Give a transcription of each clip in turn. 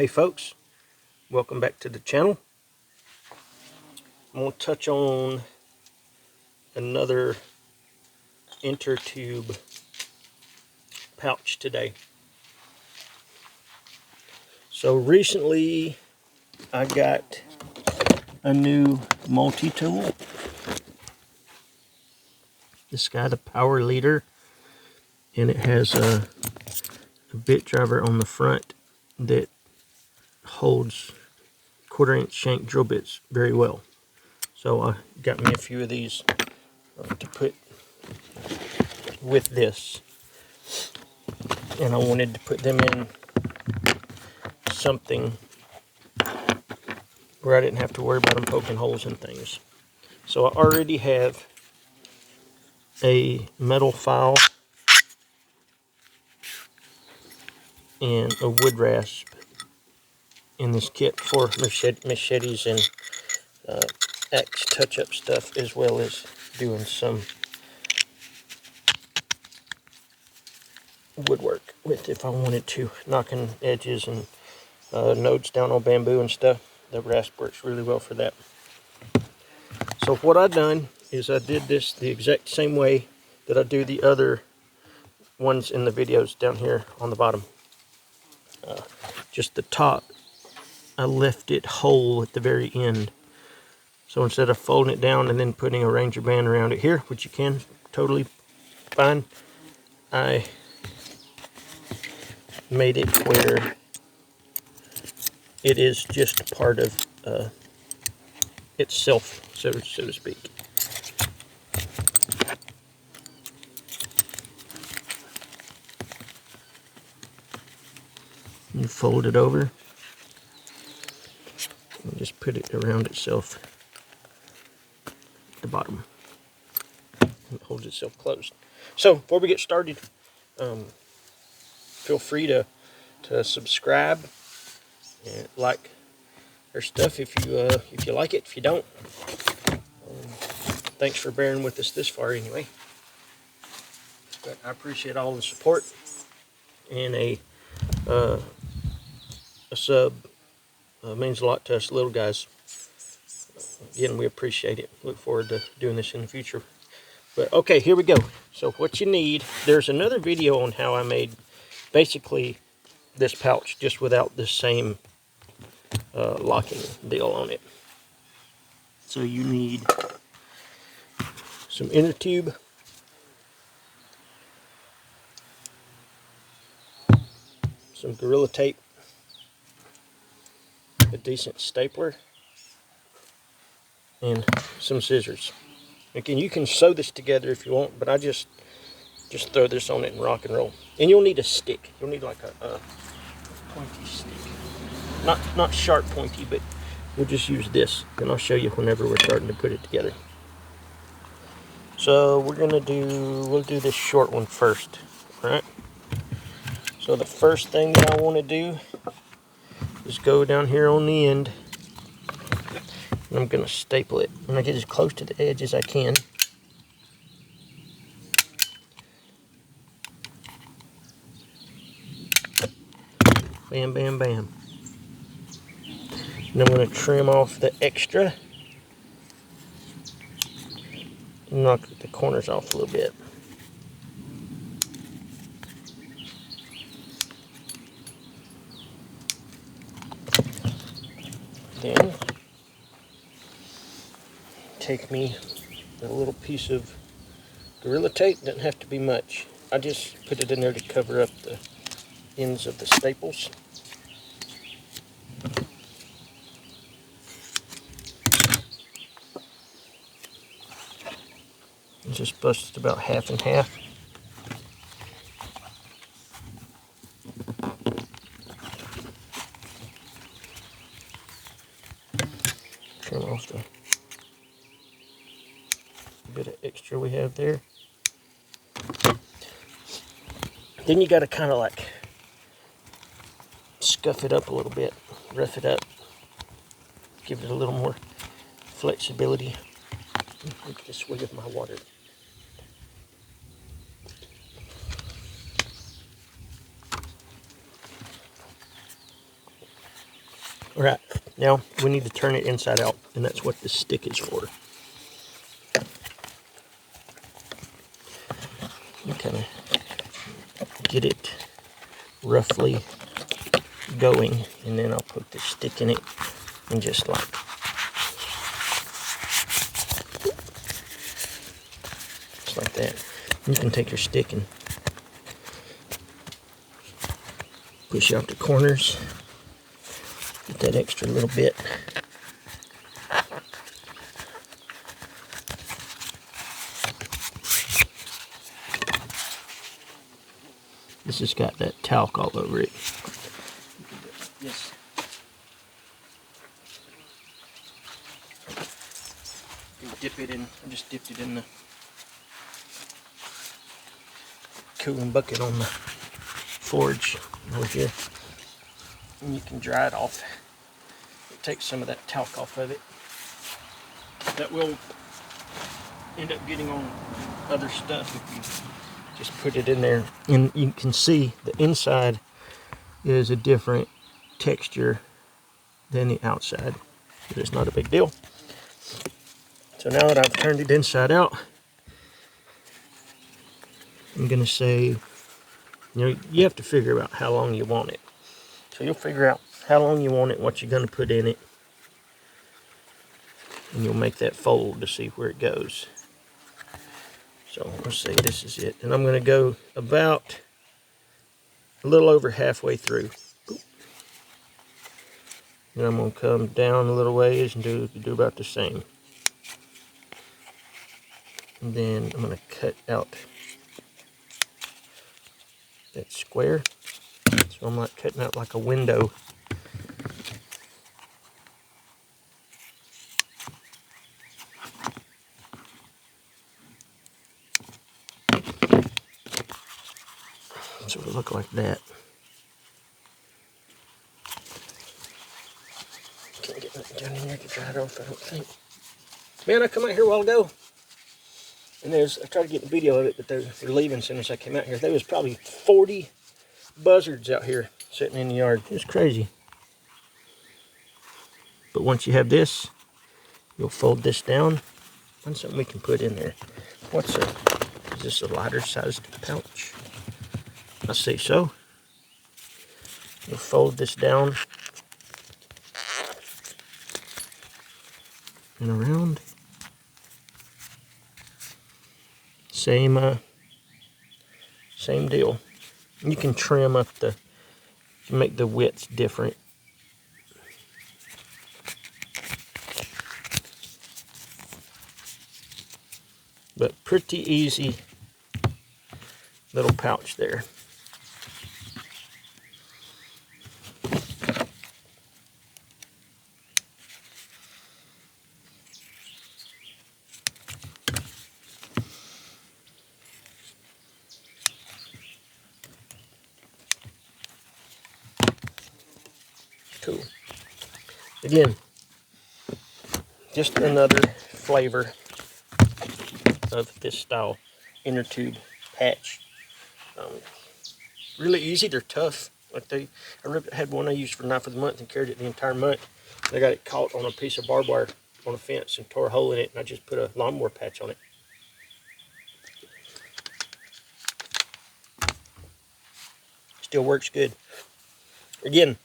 Hey folks, welcome back to the channel. I'm going to touch on another inner tube pouch today. So recently I got a new multi-tool. This guy, the Power Leader, and it has a bit driver on the front that holds 1/4-inch shank drill bits very well. So I got me a few of these to put with this, and I wanted to put them in something where I didn't have to worry about them poking holes in things. So I already have a metal file and a wood rasp in this kit for machetes and axe touch-up stuff, as well as doing some woodwork with if I wanted to, knocking edges and nodes down on bamboo and stuff. The rasp works really well for that. So what I done is I did this the exact same way that I do the other ones in the videos down here on the bottom. Just the top, I left it whole at the very end. So instead of folding it down and then putting a Ranger band around it here, which you can totally fine, I made it where it is just part of itself, so to speak. You fold it over and just put it around itself at the bottom. It holds itself closed. So before we get started, feel free to subscribe and like our stuff if you like it. If you don't, thanks for bearing with us this far anyway. But I appreciate all the support, and a sub means a lot to us little guys. Again, we appreciate it. Look forward to doing this in the future. But okay, here we go. So what you need, there's another video on how I made basically this pouch just without the same locking deal on it. So you need some inner tube, some Gorilla Tape, a decent stapler, and some scissors. Again, you can sew this together if you want, but I just throw this on it and rock and roll. And you'll need a stick. You'll need like a pointy stick. Not sharp pointy, but we'll just use this, and I'll show you whenever we're starting to put it together. So we'll do this short one first, right? So the first thing that I want to do is go down here on the end, and I'm going to staple it. I'm going to get as close to the edge as I can. Bam, bam, bam. And I'm going to trim off the extra. Knock the corners off a little bit. Then take me a little piece of Gorilla Tape. Doesn't have to be much. I just put it in there to cover up the ends of the staples. Just bust it about half and half. Trim off the bit of extra we have there. Then you got to kind of like scuff it up a little bit, rough it up, give it a little more flexibility. Look at this swig of my water. All right, now we need to turn it inside out, and that's what this stick is for. You kind of get it roughly going, and then I'll put the stick in it and just like that. You can take your stick and push out the corners, get that extra little bit. This has got that talc all over it. Yes. You dip it in. I just dipped it in the cooling bucket on the forge over here, and you can dry it off. It takes some of that talc off of it. That will end up getting on other stuff if you just put it in there. And you can see the inside is a different texture than the outside, but it's not a big deal. So now that I've turned it inside out, I'm gonna say, you have to figure out how long you want it. So you'll figure out how long you want it, what you're gonna put in it, and you'll make that fold to see where it goes. So let's say this is it, and I'm gonna go about a little over halfway through. And I'm gonna come down a little ways and do about the same. And then I'm gonna cut out that square. So I'm like cutting out like a window. So it'll look like that. Can't get nothing down in here to dry it off, I don't think. Man, I come out here a while ago, and I tried to get a video of it, but they're leaving as soon as I came out here. There was probably 40 buzzards out here sitting in the yard. It's crazy. But once you have this, you'll fold this down. Find something we can put in there. Is this a lighter sized pouch? I see so. You'll fold this down and around. Same deal. You can trim up make the widths different. But pretty easy little pouch there. Cool. Again, just another flavor of this style inner tube patch. Really easy. They're tough. I had one I used for Knife of the Month and carried it the entire month. I got it caught on a piece of barbed wire on a fence and tore a hole in it, and I just put a lawnmower patch on it. Still works good. Again,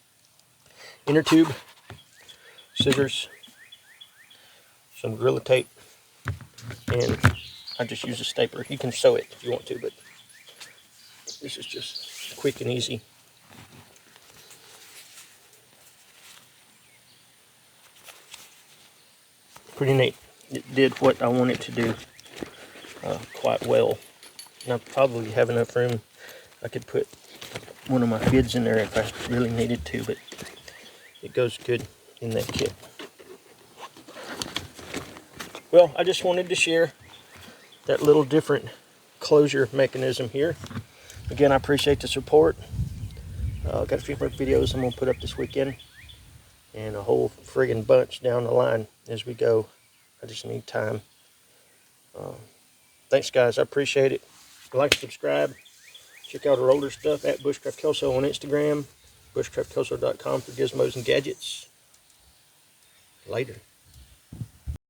inner tube, scissors, some Gorilla Tape, and I just use a stapler. You can sew it if you want to, but this is just quick and easy. Pretty neat. It did what I wanted to do quite well. And I probably have enough room. I could put one of my vids in there if I really needed to, but it goes good in that kit. Well, I just wanted to share that little different closure mechanism here. Again, I appreciate the support. Got a few more videos I'm going to put up this weekend, and a whole friggin' bunch down the line as we go. I just need time. Thanks, guys. I appreciate it. Like, subscribe. Check out our older stuff at Bushcraft Kelso on Instagram. Bushcraftkelso.com for gizmos and gadgets. Later.